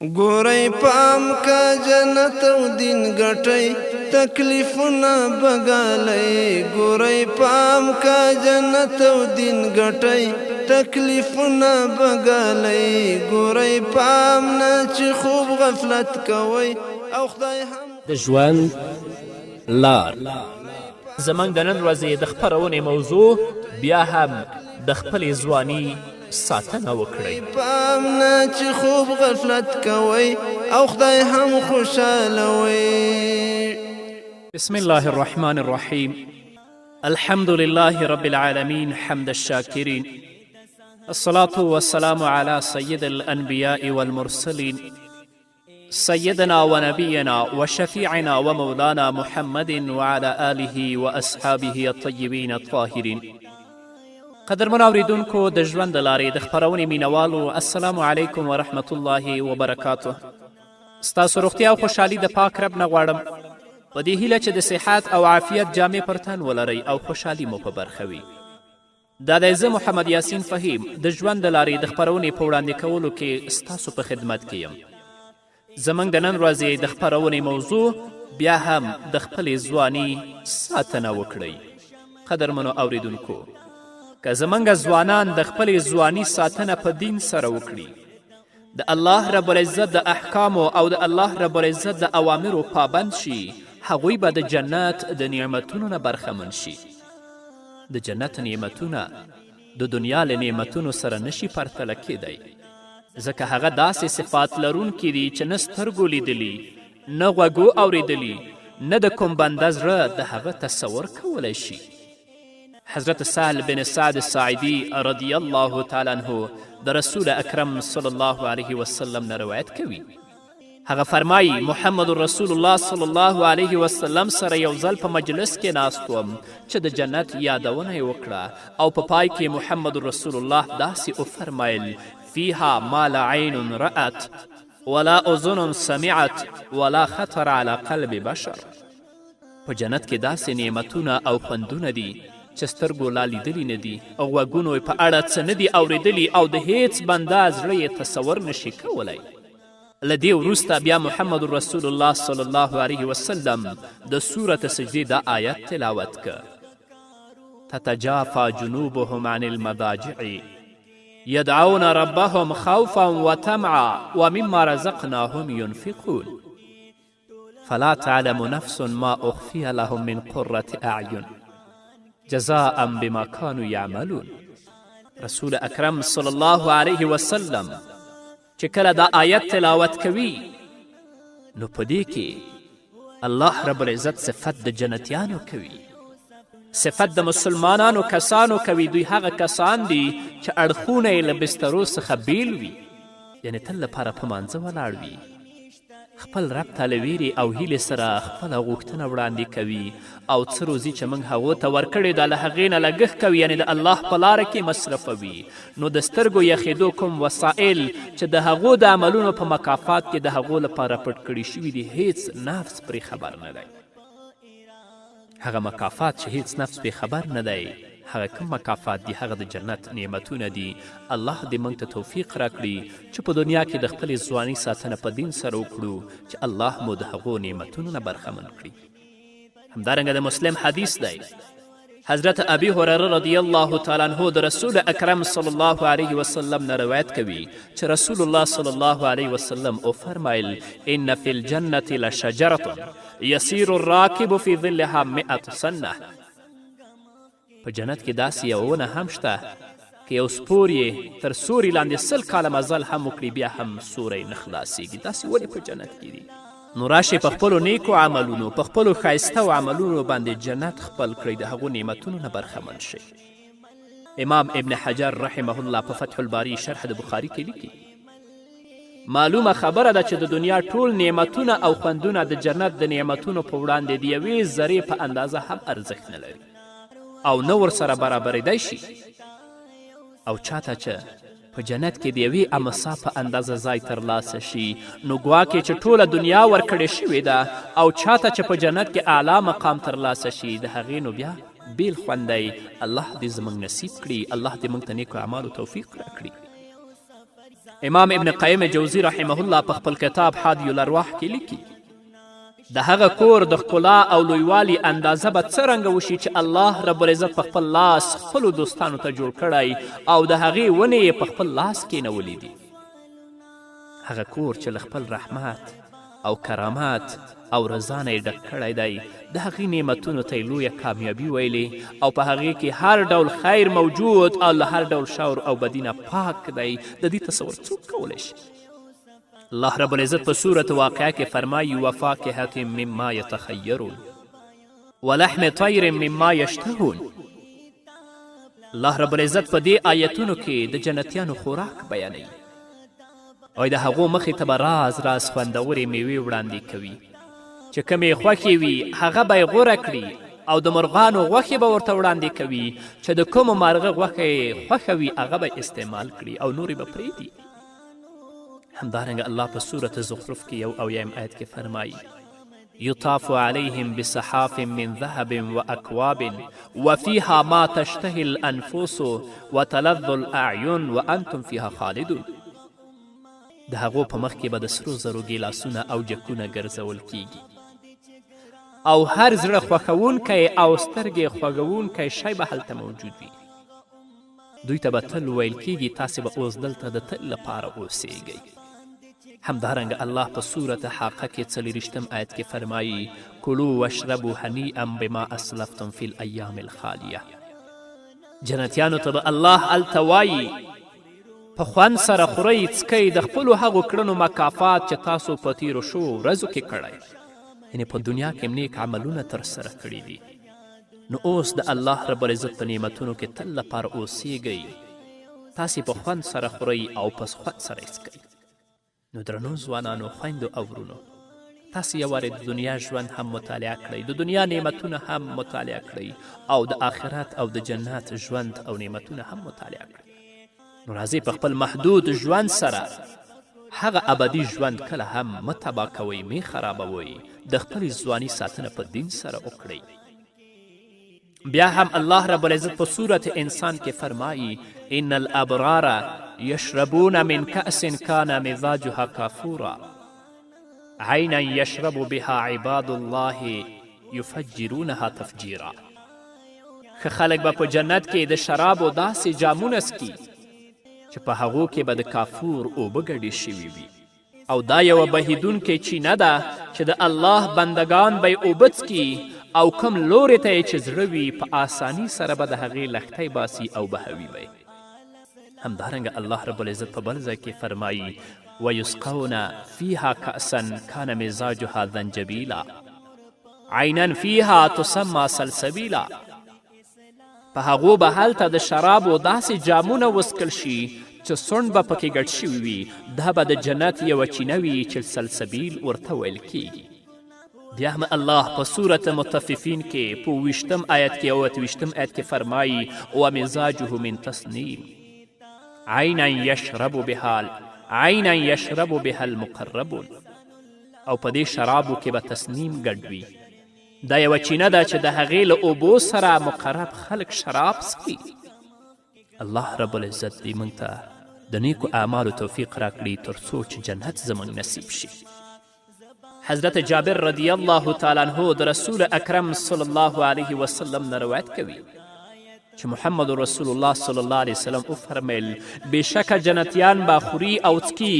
ګورئ پام کا جنت او دین ګټئ تکلیفونه بګالئ ګورئ پام کا جنت او دین ګټئ تکلیفونه بګالئ ګورئ پام نه چې خوب غفلت کوئ او خدای هم د ژوند لار زموږ د نن ورځې د خپرونې موضوع بیا هم د خپلې ځواني ساتنه وکړئ پام نه چې خوب غفلت کوئ او خدای هم خوشحالوئ. بسم الله الرحمن الرحيم. الحمد لله رب العالمين حمد الشاكرين. الصلاة والسلام على سيد الأنبياء والمرسلين سيدنا ونبينا وشفيعنا ومولانا محمد وعلى آله وأصحابه الطيبين الطاهرين. قدرمن اوریدونکو د ژوند د لارې د خپرونې مینوالو السلام علیکم ورحمت الله وبرکاته. ستاسو روغتیا او خوشحالي د پاک رب نه غواړم په دې هیله چې د صحت او عافیت جامې پر تن ولرئ او خوشحالي مو په برخه وي. دا دی زه محمد یاسین فهیم د ژوند د لارې د خپرونې په وړاندې کولو کې ستاسو په خدمت کې یم. زموږ د نن ورځې د خپرونې موضوع بیا هم د خپلې ځواني ساتنه وکړئ. قدرمنو اوریدونکو، که زموږ ځوانان د خپلې ځواني ساتنه په دین سره وکړي، د الله رب العزت د احکامو او د الله رب العزت د اوامرو پابند شي، هغوی به د جنت د نعمتونو نه برخمن شي. د جنت نعمتونه د دنیا له نعمتونو سره نشي پرتله کیدی، ځکه هغه داسې صفات لرونکي دي چې نه سترګو لیدلي، نه غوږو اوریدلي، نه د کوم بنده زړه د هغه تصور کولی شي. حضرت سهل بن سعد الساعدي رضی الله تعالی عنه د رسول اکرم صلی الله علیه وسلم نه روایت کوي. هغه فرمایي محمد رسول الله صلی الله علیه وسلم سره یو ځل په مجلس کې ناست وم چې د جنت یادونه یې وکړه او په پای کې محمد رسول الله داسې وفرمایل فیها ما لا عین رأت ولا اذن سمعت ولا خطر على قلب بشر. په جنت کې داسې نعمتونه او خوندونه دي چې سترګو لا لیدلي نه دي او غوږونو یې په اړه څه نه دي اوریدلي او د هیڅ بنده زړه یې تصور نشي کولی. له دې وروسته بیا محمد رسول الله صلی الله علیه وسلم د سورة سجدې دا آیت تلاوت که تتجافى جنوبهم عن المضاجع يدعون ربهم خوفا وطمعا ومما رزقناهم ينفقون فلا تعلم نفس ما أخفي لهم من قرة أعين جزاء بما كانوا يعملون. رسول اکرم صلی الله علیه وسلم چې کله دا آیت تلاوت کوي نو په دې کې الله رب العزت صفت د جنتیانو کوي، صفت د مسلمانانو کسانو کوي. دوی هغه کسان دي چې اړخونه یې له بسترو څخه بیل وي، یعنې تل لپاره په مانځه ولاړ وي، خپل رب ته له ویرې او هیلې سره خپله غوښتنه وړاندې کوي او څه روزي چې موږ هغو ته ورکړې ده له هغې نه لګښت کوي، یعنې د الله په لاره کې مصرفوي. نو د سترګو یخېدو کوم وسایل چې د هغو د عملونو په مکافات کې د هغو لپاره پټ کړي شوي دي، هیڅ نفس پرې خبر نه دی. هغه مکافات چې هیڅ نفس پرې خبر نه دی، هغه کوم مکافات دي؟ هغه د جنت نعمتونه دي. الله دې موږ ته توفیق راکړي چې په دنیا کې د خپلې ځواني ساتنه په دین سره وکړو چې الله مو د هغو نعمتونو نه برخمن کړي. همدارنګه د مسلم حدیث دی، حضرت ابي هريره رضی الله تعالی عنه د رسول اکرم صلی الله علیه وسلم نه روایت کوي چې رسول الله صلی الله علیه وسلم وفرمایل ان فی الجنة لشجرة یسیر الراکب فی ظلها 100 سنه. په جنت کې داسې یوه ونه هم شته که یو سپور یې تر سوري لاندې 100 کاله مزل هم وکړي بیا هم سوری نه خلاصیږي. داسې ونې په جنت کې دي. نو راشئ په خپلو نیکو عملونو، په خپلو ښایسته عملونو باندې جنت خپل کړئ، د هغو نعمتونو نه برخمن شئ. امام ابن حجر رحمه الله په فتح الباری شرح د بخاري کې لیکي معلومه خبره ده چې د دنیا ټول نعمتونه او خوندونه د جنت د نعمتونو په وړاندې د یوې ذرې په اندازه هم ارزښت نه لري او نه ورسره برابرېدی شي. او چاته چې په جنت کې د یوې امسا په اندازه ځای ترلاسه شي نو ګواکې چې ټوله دنیا ورکړې شوې ده، او چاته چې په جنت کې اعلی مقام ترلاسه شي د هغې نو بیا بیل خوند دی. الله دې زموږ نصیب کړي، الله دې موږ ته نیکو اعمالو توفیق راکړي. امام ابن قیم جوزی رحمه الله په خپل کتاب حادی الارواح کې لیکي د هغه کور د ښکلا او لویوالي اندازه به څرنګه وشي چې الله رب العزت په خپل لاس خپلو دوستانو ته جوړ کړی او د هغې ونې یې په خپل لاس کېنولي دي. هغه کور چې له خپل رحمت او کرامات او رضا نه یې ډک کړی دی، د هغې نعمتونو ته یې لویه کامیابي ویلې او په هغې کې هر ډول خیر موجود او له هر ډول شور او بدي نه پاک دی. د دې تصور څوک کولی شي؟ الله رب العزت په سورة واقعه کې فرمایي وفاکهة مما یتخیرون ولحم طیر مما یشتهون. الله رب العزت په دې آیتونو کې د جنتیانو خوراک بیانوي او د هغو مخې ته به راز راز خوندورې میوې وړاندې کوي چې کومې خوښې وي هغه به یې غوره کړي او د مرغانو غوښې به ورته وړاندې کوي چې د کومو مارغه غوښه یې خوښه وي هغه به استعمال کړي او نورې به پرېږدي. همدارنګه الله په سورة زخرف کې 1 آیت کې فرمایي یطاف علیهم بصحاف من ذهب واکواب وفیها ما تشتهي الانفس وتلذ الاعین وانتم فیها خالدون. د هغو په مخ کې به د سرو زرو ګیلاسونه او جکونه ګرځول کیږي او هر زړه خوښوونکی او سترګې خوږوونکی شی به هلته موجود وي. دوی ته به تل ویل کیږي تاسې به اوس دلته د تل لپاره اوسیږئ. همدارنګه الله په سورة حاقه کې 40 آیت کې فرمایي کلوا واشربوا هنیئا بما اسلفتم فی الایام الخالیه. جنتیانو ته به الله هلته وایي په خوند سره خورئ څکئ د خپلو هغو کړنو مکافات چې تاسو په تیرو شوو ورځو کې کړی، یعنې په دنیا کې نیک عملونه ترسره کړي دي. نو اوس د الله رب العزت په نعمتونو کې تل لپاره اوسیږئ، تاسې په خوند سره خورئ او په خوند سره یې څکئ. نو درنو ځوانانو، خویندو او ورونو، تاسې یو وارې د دنیا ژوند هم مطالعه کړئ، د دنیا نعمتونه هم مطالعه کړئ او د آخرت او د جنت ژوند او نعمتونه هم مطالعه کړئ. نو راځئ په خپل محدود ژوند سره هغه ابدي ژوند کله هم مه تباه کوئ، مې خرابوئ، د خپلې ځواني ساتنه په دین سره وکړئ. بیا هم الله رب العزت په سورة انسان کې فرمایي ان الابرار یشربون من کأس کان مزاجها کافورا عینا یشرب بها عباد الله یفجرونها تفجیرا. ښه خلک به په جنت کې د شرابو داسې جامونه څکي چې په هغو کې به د کافور اوبه ګډې شوي وي او دا یوه بهیدونکې چینه ده چې د الله بندگان به یې اوبه څکي او کوم لورې ته یې چې زړه وي په آساني سره به د هغې لښتی باسي او بهوي به. همدارنګه الله رب العزت په بل ځای کې فرمایي ویسقون فیها کأسا کان مزاجها زنجبیلا عینا فیها تسمى سلسبیلا. په هغو به هلته د شرابو داسې جامونه وڅکل شي چې سونډ به پکې ګډ شوي وي، دا به د جنت یوه چینه وي چې سلسبیل ورته ویل کیږي. بیا هم الله په سورة مطففین کې په 20 آیت کې او 28 آیت کې فرمایي ومزاجه من تسنیم عینا یشرب بها المقربون. او په دې شرابو کې به تسنیم ګډ وي، دا یوه چینه ده چې د هغې له اوبو سره مقرب خلک شراب څکي. الله رب العزت دې موږ ته د نیکو اعمالو توفیق راکړي تر څو چې جنت زموږ نصیب شي. حضرت جابر رضی الله تعالی عنه د رسول اکرم صلی الله علیه وسلم نه روایت کوي چې محمد رسول الله صلی الله علیه وسلم وفرمیل بېشکه جنتیان به خوري او څکي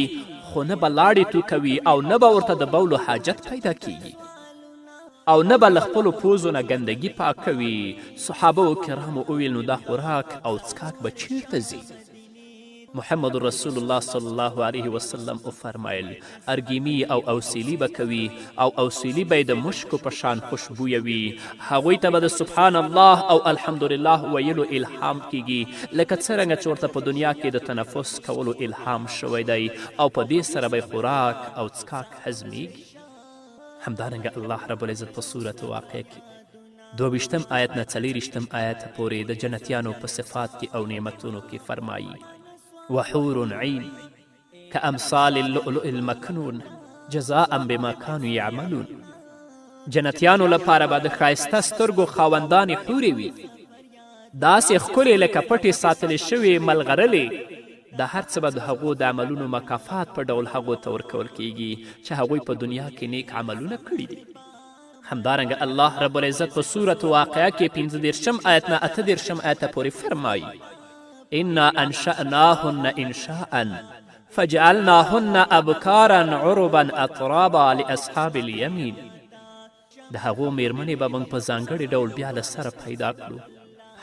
خو نه به لاړې توکوي او نه به ورته د بولو حاجت پیدا کیږي او نه به له خپلو پوزو نه ګندګي پاکوي. صحابه کرامو وویل نو دا خوراک او څکاک به چیرته ځي؟ محمد رسول الله صلی الله علیه وسلم وفرمیل ارګیمي او اوسیلي به کوي او اوسیلي به یې د مشکو په شان خوشبویه وي. هغوی ته به د سبحان الله او الحمدلله ویلو الهام کیږي لکه څرنګه چې ورته په دنیا کې د تنفس کولو الهام شوی دی او په دې سره به خوراک او څکاک هضمیږي. همدارنګه الله رب العزت په سورة واقعه کې 22 آیت نه 24 آیت پورې د جنتیانو په صفات کې او نعمتونو کې فرمایي وحور عین کامثال اللؤلؤ المکنون جزاء بما كانوا یعملون. جنتیانو لپاره به د ښایسته سترګو خاوندانې حورې وي، داسې ښکلې لکه پټې ساتلې شوې ملغرلې دا هر څه به د هغو د عملونو مکافات په ډول هغو ته ورکول کیږي چې هغوی په دنیا کې نیک عملونه کړي دي. همدارنګه الله رب العزت په سورة واقعه کې 15 آیت نه 38 آیته پورې فرمایي انا انشأناهن انشاء فجعلناهن ابکارا عربا اطرابا لاصحاب الیمین. د هغو میرمنې به موږ په ځانګړي ډول بیا له سره پیدا کړو،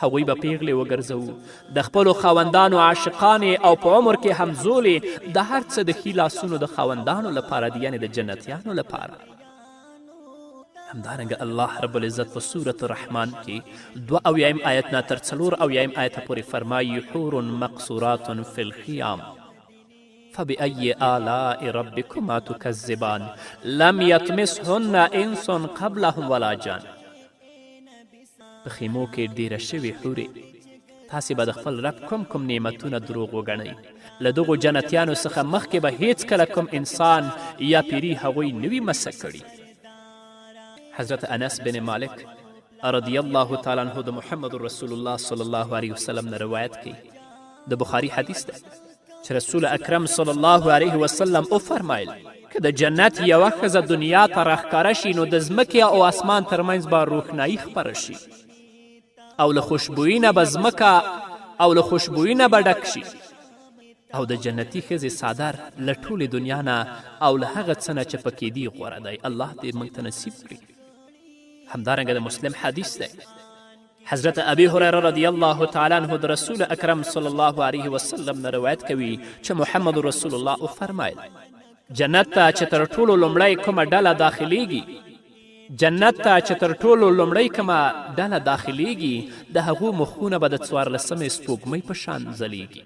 هغوی به پیغلې وګرځوو، د خپلو خاوندانو عاشقانې او په عمر کې همزولې، د هر څه د ښي لاسونو د خاوندانو لپاره دي، یعنې د جنتیانو لپاره. همدارنګه الله رب العزت په سورة الرحمن کې 2 آیت نه تر 4 آیته پورې فرمایي حور مقصورات فی الخیام فبأي آلاء ربكما تكذبان لم يطمسهن انس قبلهم ولا جان. په خیمو کې ډیره شوې حورې، تاسې به د خپل رب کوم نعمتونه دروغ وګڼئ. له دغو جنتیانو څخه مخکې به هیڅکله کوم انسان یا پیري هغوی نوي مسه کړي. حضرت انس بن مالک رضی الله تعالی عنه د محمد رسول الله صلی الله علیه وسلم نه روایت کوي، د بخاري حدیث ده چې رسول اکرم صلی الله علیه وسلم وفرمایل که د جنت یوه ښځه دنیا ته راښکاره شي نو د ځمکې او اسمان ترمنځ به روښنایي خپره شي او له خوشبویي نه به ځمکه او له خوشبویي نه به ډک شي او د جنتي ښځې څادر له ټولې دنیا نه او له هغه څه نه چې پکې دي غوره دی. الله دې موږ ته نصیب کړي. همدارنګه د مسلم حدیث دی، حضرت ابي هريره رضی الله تعالی عنه د رسول اکرم صلی الله علیه وسلم نه روایت کوي چې محمد رسول الله وفرمایل جنت ته چې تر ټولو لومړی کومه ډله داخلیږي د هغو مخونه به د 14مې سپوږمۍ په شان ځلیږي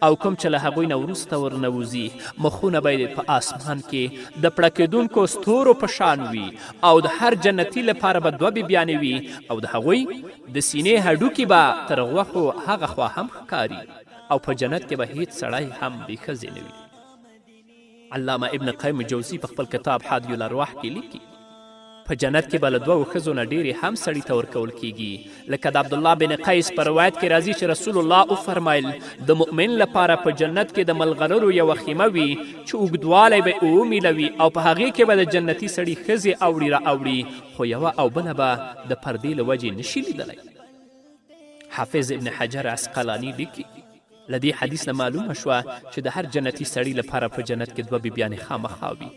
او کوم چې له هغوی نه وروسته ورنوځي مخونه به یې په آسمان کې د پړکېدونکو ستورو په شان وي او د هر جنتي لپاره به 2 بیبیانې وي او د هغوی د سینې هډوکي به تر غوښو هغه خوا هم ښکاري او په جنت کې به هیڅ سړی هم بې ښځې نه وي. علامه ابن قیم جوزي په خپل کتاب حادی الارواح کې لیکي په جنت کې به له 2 ښځو نه ډېرې هم سړي ته ورکول کیږي، لکه د عبدالله بن قیس په روایت کې راځي چې رسول الله وفرمایل د مؤمن لپاره په جنت کې د ملغلرو یوه خیمه وي چې اوږدوالی به 7 میله وي او په هغې کې به د جنتي سړي ښځې اوړي را اوړي، خو یوه او بله به د پردې له وجې نشي لیدلی. حافظ ابن حجر عسقلاني لیکي له دې حدیث نه معلومه شوه چې د هر جنتي سړي لپاره په جنت کې 2 بیبیانې خامخا وي.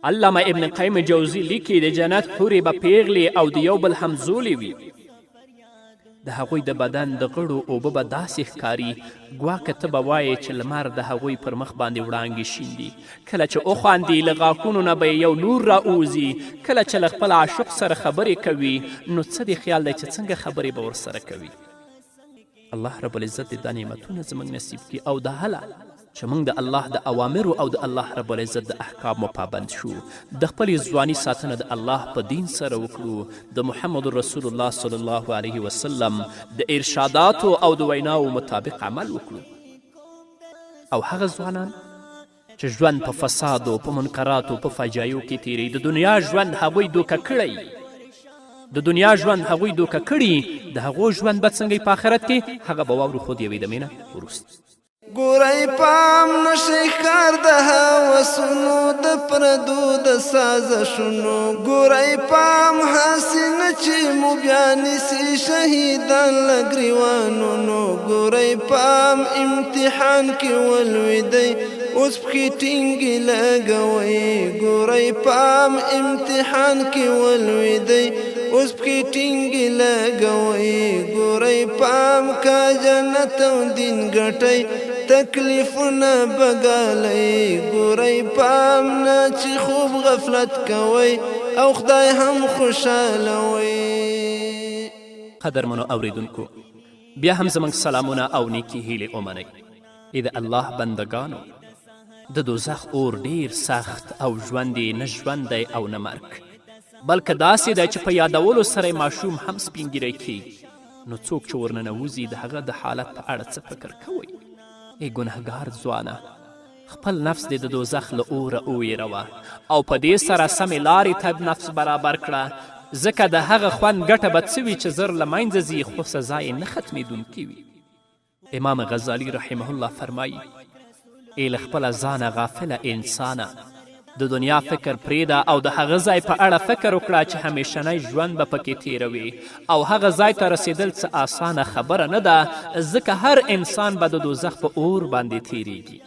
علامه ابن قیم جوزی لیکي د جنت حورې به پیغلې او د یو بل همزولې وي، د هغوی د بدن د غړو اوبه به داسې ښکاري ګواکه ته به وایې چې لمر د هغوی پر مخ باندې وړانګې شیندي، کله چې وخواندي له غاښونو نه به یو نور راوځي، کله چې له خپل عاشق سره خبرې کوي نو څه دې خیال دی چې څنګه خبرې به ورسره کوي. الله رب العزت دې دا نعمتونه زموږ نصیب کړي او دا هله چې موږ د الله د اوامرو او د الله رب العزت د احکامو پابند شو، د خپلې ځواني ساتنه د الله په دین سره وکړو، د محمد رسول الله صلی الله علیه وسلم د ارشاداتو او د ویناو مطابق عمل وکړو. او هغه ځوانان چې ژوند په فسادو په منکراتو په فجایو کې تیری، د دنیا ژوند هغوی دوکه کړی د هغو ژوند به څنګه په آخرت کې هغه به واورو خو د یوې دمې نه وروسته. ګورئ پام نشي ښکار د هوسونو د پردو د سازشونو، ګورئ پام هسې نه چې مو بیا نیسي شهیدان له ګریوانونو، ګورئ پام امتحان کې ولویدئ اوس پکې ټینګې لګوئ، ګورئ پام امتحان کې ولویدئ اوس پکې ټینګې لګوئ، ګورئ پام که جنت او دین ګټئ تکلیفونه بګالئ، ګورئ پام نه چې خوب غفلت کوئ او خدای هم خوشحالوئ. قدرمنو اوریدونکو، بیا هم زموږ سلامونه او نیکې هیلې ومنئ. د الله بندگانو، د دوزخ اور ډیر سخت او ژوند یې نه ژوند دی او نه مرګ، بلکې داسې دی چې په یادولو سره ماشوم هم سپینګیری کیږي. نو څوک چې ورننوځي د هغه د حالت په اړه څه فکر کوئ؟ ای ګنهګار ځوانه، خپل نفس دې د دوزخ له اوره وویروه او په دې سره سمې لارې ته نفس برابر کړه ځکه د هغه خوند ګټه به څه وي چې زر له منځه ځي خو سزا یې نه ختمېدونکې وي. امام غزالی رحمه الله فرمایي ای له خپله ځانه غافله انسانه د دنیا فکر پرېږده او د هغه ځای په اړه فکر وکړه چې همیشنی ژوند به پکې تیروي او هغه ځای ته رسېدل څه اسانه خبره نه ده، ځکه هر انسان به د دوزخ په اور باندې تیریږي.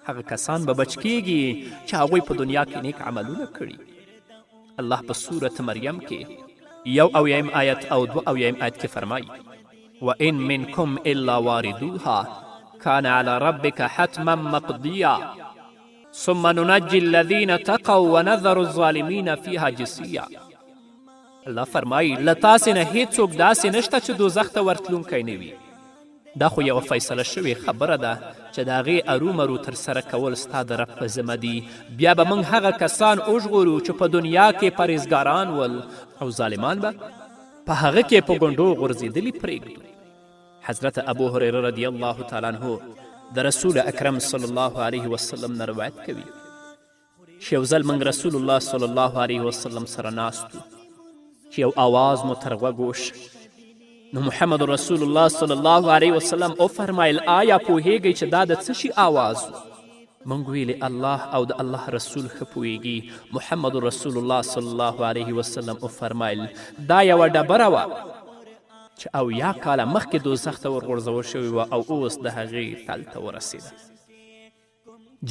هغه کسان به بچ کیږي چې هغوی په دنیا کې نیک عملونه کړي. الله په سورت مریم کې 1 آیت او 2 آیت کې فرمایي وَإِن مِّنكُمْ إِلَّا وَارِدُوهَا كَانَ عَلَى رَبِّكَ حَتْمًا مَّقْضِيًّا ثُمَّ نُنَجِّي الَّذِينَ اتَّقَوا وَنَذَرُ الظَّالِمِينَ فِيهَا جِثِيًّا. الله فرمایي له تاسې نه هیڅوک داسې نشته چې دوزخ ته ورتلونکی نه وي. دا خو یوه فیصله شوې خبره ده چې د هغې ارومرو ترسره کول ستا د رب په ذمه دي. بیا به موږ هغه کسان وژغورو چې په دنیا کې پرهیزګاران ول او ظالمان به په هغه کې په ګونډو غورځېدلي پرېږدو. حضرت ابو هریره رضی الله تعالی عنه د رسول اکرم صلی الله علیه وسلم نه روایت کوي چې یو ځل موږ رسول الله صلی الله علیه وسلم سره ناست وو چې یو آواز مو تر غوږ وشو. نو محمد رسول الله صلی الله علیه وسلم وفرمایل آیا پوهیږئ چې دا د څه شي آواز و؟ موږ ویلې الله او د الله رسول ښه پوهیږي. محمد رسول الله صلی الله علیه وسلم وفرمایل دا یوه ډبره وه چې 80 کاله مخکې دوزخ ته ورغورځول شوې وه او اوس د هغې تل ته ورسېده.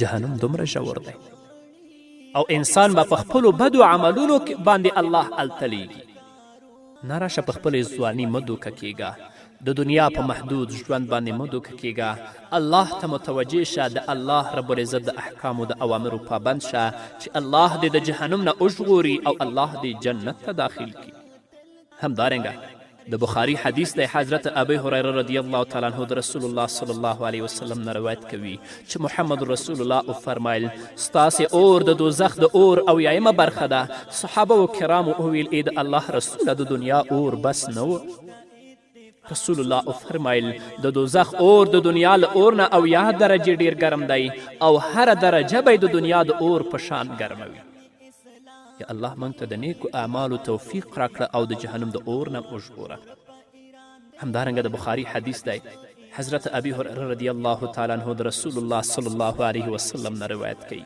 جهنم دومره ژور دی او انسان به په خپلو بدو عملونو باندې الله التلیږي. نه راشه په خپلې ځواني مه دوکه کیږه، د دنیا په محدود ژوند باندې مه دوکه کیږه. الله ته متوجه شه، د الله رب العزت د احکامو د اوامرو پابند شه چې الله دې د جهنم نه وژغوري او الله دې جنت ته داخل کړي. همدارنګه د بخاري حدیث دی، حضرت ابی هریره رضی الله تعالی عنه د رسول الله صلی الله علیه وسلم نه روایت کوي چې محمد رسول الله وفرمایل ستاسې اور د دوزخ د اور 80مه برخه ده. صحابه و کرامو وویل ای د الله رسوله د دنیا اور بس نه و؟ رسول الله وفرمایل د دوزخ اور د دنیا له اور نه 80 درجې ډیر ګرم دی او هره درجه به د دنیا د اور په شان ګرموي. یا الله موږ ته د نیکو اعمالو توفیق راکړه او د جهنم د اور نه وژغوره. همدارنګه د بخاري حدیث دی، حضرت ابي هریره رضی الله تعالی عنه د رسول الله صلی الله علیه وسلم نه روایت کوي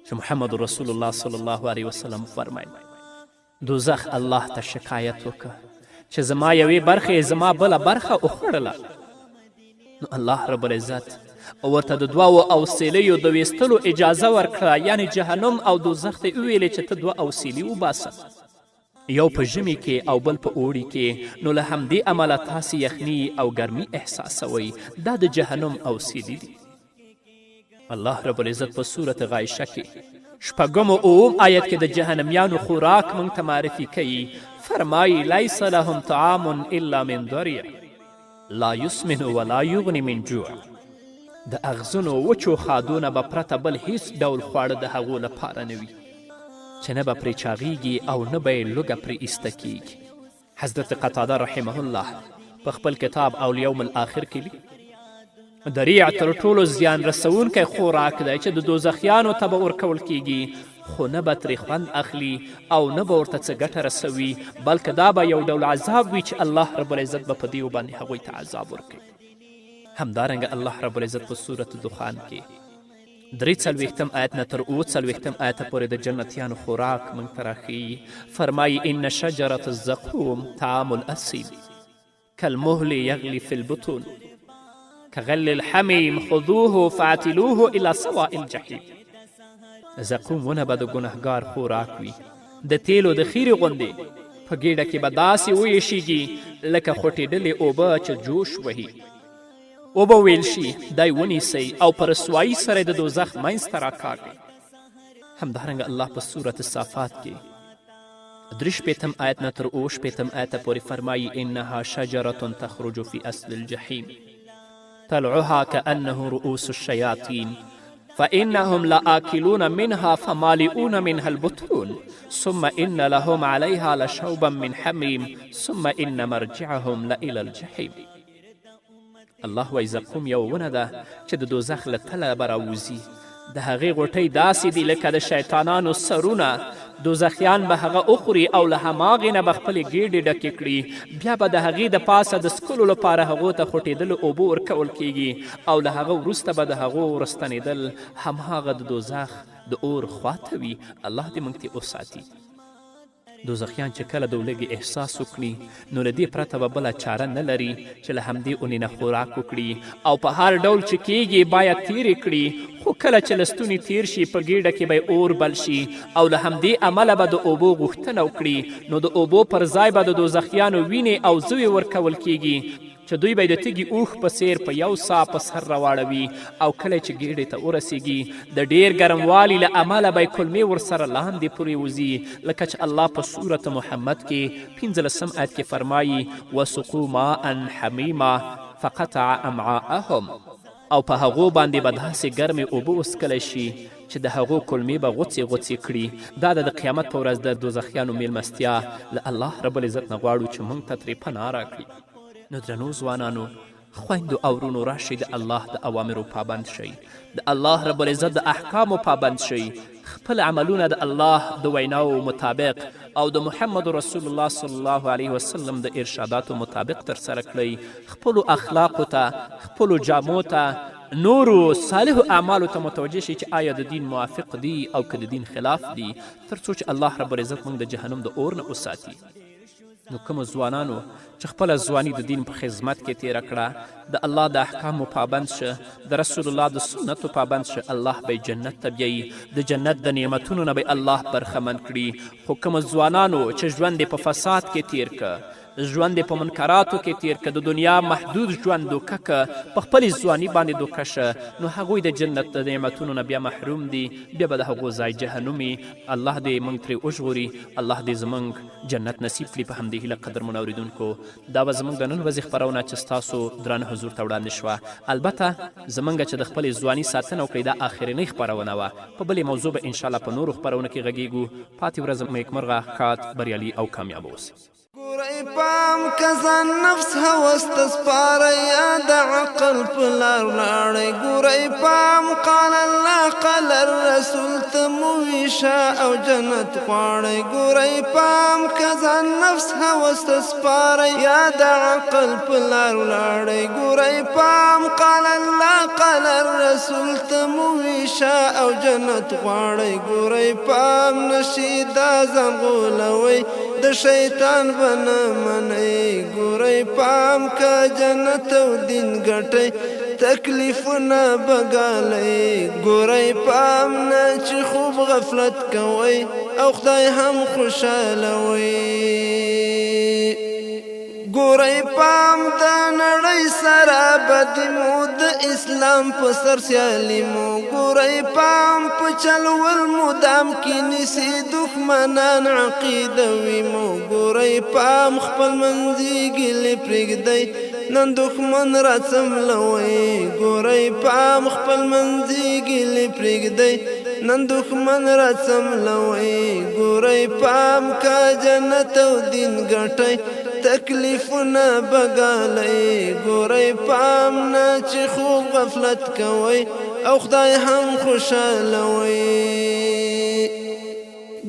چې محمد رسول الله صلی الله علیه وسلم فرمایل دوزخ الله ته شکایت وکړه چې زما یوې برخې زما بله برخه وخوړله. نو الله رب العزت ورته د 2 اوسیلیو د ویستلو اجازه ورکړه، یعنی جهنم او دوزخ ته وویلې چې ته 2 اوسیلي وباسه، یو په ژمي کې او بل په اوړي کې. نو له همدې امله تاسې یخني او ګرمي احساسوئ. دا د جهنم اوسیلي دي. الله رب العزت په صورت غایشه کې 6 او 9 آیت کې د جهنمیانو خوراک موږ ته معرفي کوي. فرمایي لیس لهم طعام الا من ضریع لا یسمن ولا یغني من جوع. د اغزنو وچو خادونه به پرته بل هیڅ ډول خواړه د هغو لپاره نه وي چې نه به پرې چاغیږي او نه به یې لوږه پرې ایسته کیږي. حضرت قتاده رحمه الله په خپل کتاب الیوم الاخر کې لیکي دریع تر ټولو زیان رسونکی خوراک دی چې د دوزخیانو ته به ورکول کیږي، خو نه به ترې خوند اخلي او نه به ورته څه ګټه رسوي، بلکې دا به یو ډول عذاب وي چې الله رب العزت به په دیو باندې هغوی ته عذاب ورکوي. همدارنګه الله رب العزت په صورت دخان کې 43 آیت نه تر 40 آیت پورې د جنتیانو خوراک موږ ته راښیي. فرمایي ان شجرة الزقوم طعام الاصیل کالمهل یغلی فی البطون کغل الحمیم خذوه فاعتلوه الى سواء الجحیم. زقوم ونه به د ګنهګار خوراک وي، د تیلو د خیرې غوندې په ګیډه کې به داسې ویشیږي لکه خوټېدلې اوبه چې جوش وهي. اوبه ویل شي دی ونیسئ او په رسوایي سره د دوزخ منځ ته راکاږئ. همدارنګه الله په صورت صافات کې 63 آیت نه تر 68 آیت پورې فرمایي انها شجرة تخرج في اصل الجحیم طلعها كأنه رؤوس الشياطين فإنهم لآكلون منها فمالئون منها البطون ثم إن لهم عليها لشوبا من حميم ثم إن مرجعهم لإلى الجحيم. الله وایي زقوم یو ونه ده چې د دوزخ له تله به راوځي، د هغې غوټۍ داسې دي لکه د شیطانانو سرونه، دوزخیان به هغه وخوري او له هماغې نه به خپلې ګېډې ډکې کړي بیا به د هغې د پاسه د څکلو لپاره هغو ته خوټېدلو اوبه ورکول کیږي او له هغه وروسته به د هغو ورستنېدل هماغه د دوزخ د اور خواته وي. الله دې موږ ترې وساتي. دوزخیان چې کله د لږې احساس وکړي نو له دې پرته به بله چاره نه لري چې له همدې اونې نه خوراک وکړي او په هر ډول چې کیږي باید تیرې کړي. خو کله چې له ستوني تیر شي په ګېډه کې به اور بل شي او له همدې امله به د اوبو غوښتنه وکړي نو د اوبو پر ځای به د دوزخیانو وینې او زوی ورکول کیږي چې دوی به د تږي اوښ په څیر په یو سا په سر راواړوي او کله چې ګېډې ته ورسیږي د ډیر ګرموالي له امله به یې کلمې ورسره لاندې پورې وځي لکه چې الله په سورت محمد کې 15 آیت کې فرمایي وسقوا ماء حمیما فقطع امعاءهم او په هغو باندې به داسې ګرمې اوبه وڅکلی شي چې د هغو کلمې به غوڅې غوڅې کړي. دا د قیامت په ورځ د دوزخیانو میلمستیا له الله رب العزت نه غواړو چې موږ ته ترې پناه راکړي. نو درنو ځوانانو خویندو او ورونو راشئ د الله د اوامرو پابند شئ د الله رب العزت د احکامو پابند شئ خپل عملونه د الله د ویناو مطابق او د محمد رسول الله صلی الله علیه وسلم د ارشاداتو مطابق ترسره کړئ. خپلو اخلاقو ته خپلو جامو ته نورو صالحو اعمالو ته متوجه شي چې آیا د دین موافق دي او که د دین خلاف دي تر څو چې الله رب العزت موږ د جهنم د اور نه وساتي. نو کومو ځوانانو چې خپله ځواني د دین په خدمت کې تیره کړه د الله د احکامو پابند شه د رسول الله د سنتو پابند شه الله به جنت ته بیایي د جنت د نعمتونو نه به الله برخمن کړي. خو کومو ځوانانو چې ژوند یې په فساد کې تیر که ژوند یې په منکراتو کې تیر که د دنیا محدود ژوند دوکه که په خپلې ځواني باندې دوکه شه نو هغوی د جنت د نعمتونو نه بیا محروم دي بیا به د هغو ځای جهنم وي. الله دې موږ ترې وژغوري. الله دې زموږ جنت نصیب کړي. په همدې هیله قدرمنو اورېدونکو دا به زموږ د نن ورځې خپرونه چې ستاسو درانه حضور ته وړاندې شوه. البته زموږ چې د خپلې ځواني ساتنه وکړئ دا آخرنۍ خپرونه وه. په بلې موضوع به انشاءالله په نورو خپرونو کې غږیږو. پاتې ورځ نیکمرغه ښاد بریالي او کامیاب اوسئ. ګورئ پام که ځان نفس هوس ته سپاره یا د عقل په لار ولاړئ. ګورئ پام قال الله قال الرسول ته مو ویشه او جنت غواړئ. ګورئ پام که ځان نفس هوس ته سپاره یا د عقل په لار ولاړئ. ګورئ پام قال الله قال الرسول ته مو ویشه او جنت غواړئ. ګورئ پام نشي دا ځان غولوئ د شیطان بنا منئ. ګورئ پام که جنت او دین ګټئ تکلیفونه بګالئ. ګورئ پام نه چې خوب غفلت کوئ او خدای هم خوشحالوئ. ګورئ پام د نړۍ سره بدي مو د اسلام په سر سیالي مو. ګورئ پام په چلول مدام کې نیسي دښمنان عقیدوي مو. ګورئ پام خپل منځي ګیلې پرېږدئ نن دښمن راڅملوئ. ګورئ پام خپل منځي ګیلې پرېږدئ نن دښمن راڅملوئ. ګورئ پام که جنت او دین ګټئ تکلیفونه بګالئ. ګورئ پام نه چې خوب غفلت کوئ او خدای هم خوشحالوئ.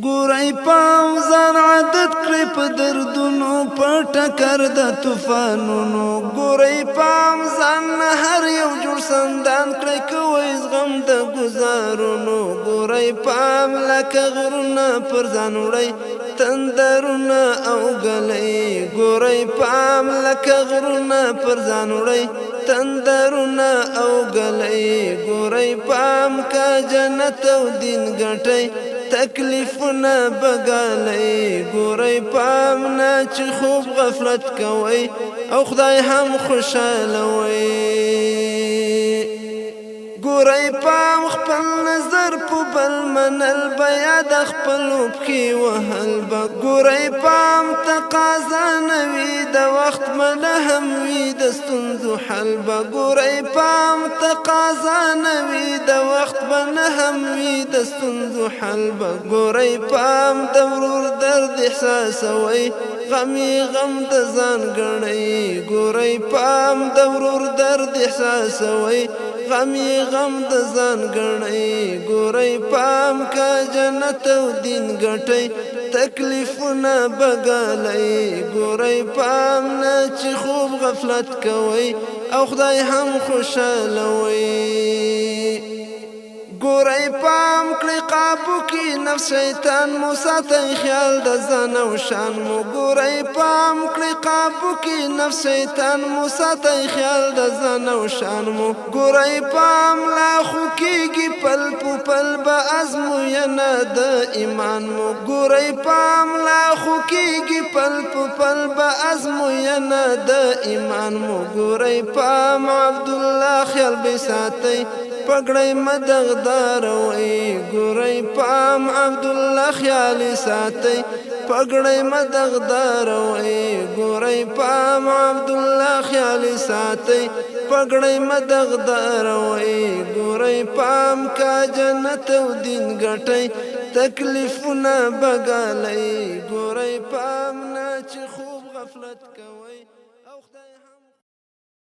ګورئ پام ځان عادت کړئ په دردونو په ټکر د طوفانونو. ګورئ پام ځان نه هر یو جوړ سندان کړئ کوئ زغم د ګزارونو. ګورئ پام لکه غرونه پر ځان وړئ تندرونه او ګلئ. ګورئ پام لکه غرونه پر ځان وړئ تندرونه او ګلئ. ګورئ پام که جنت او دین ګټئ تکلیفونه بګالئ. ګورئ پام نه چې خوب غفلت کوئ او خدای هم خوشحالوئ. ګورئ پام خپل نظر په بل منل به یا د خپلو پښې وهل به. ګورئ پام تقاضا نه وي د وخت منه هم وي د ستونزو حل به. ګورئ پام تقاضا نه وي د وخت منه هم وي د ستونزو حل به. ګورئ پام د ورور درد احساسوئ غم یې غم د ځان ګڼئ. ګورئ پام د ورور درد احساسوئ غم یې غم د ځان ګڼئ ګورئ پام کا جنت او دین ګټئ تکلیفونه بګالئ ګورئ پام نه چې خوب غفلت کوئ او خدای هم خوشحالوئ ګورئ پام کړئ قابو کې نفس شیطان مو ساتئ خیال د ځان او شان مو ګورئ پام کړئ قابو کې نفس شیطان مو ساتئ خیال د ځان او شان مو ګورئ پام لا خو کېږي پل په پل به ازموینه د ایمان مو ګورئ پام لا خو کېږي پل په پل به ازموینه د ایمان مو ګورئ پام عبدالله خیال به ساتئ پګړی مدغدار وای ګورئ پام عبدالله خیال ساتئ پګړی مدغدار وای ګورئ پام عبدالله خیال ساتئ پګړی مدغدار وای ګورئ پام کا جنت او دین ګټئ تکلیفونه بګالئ ګورئ پام نه چې خوب غفلت کوي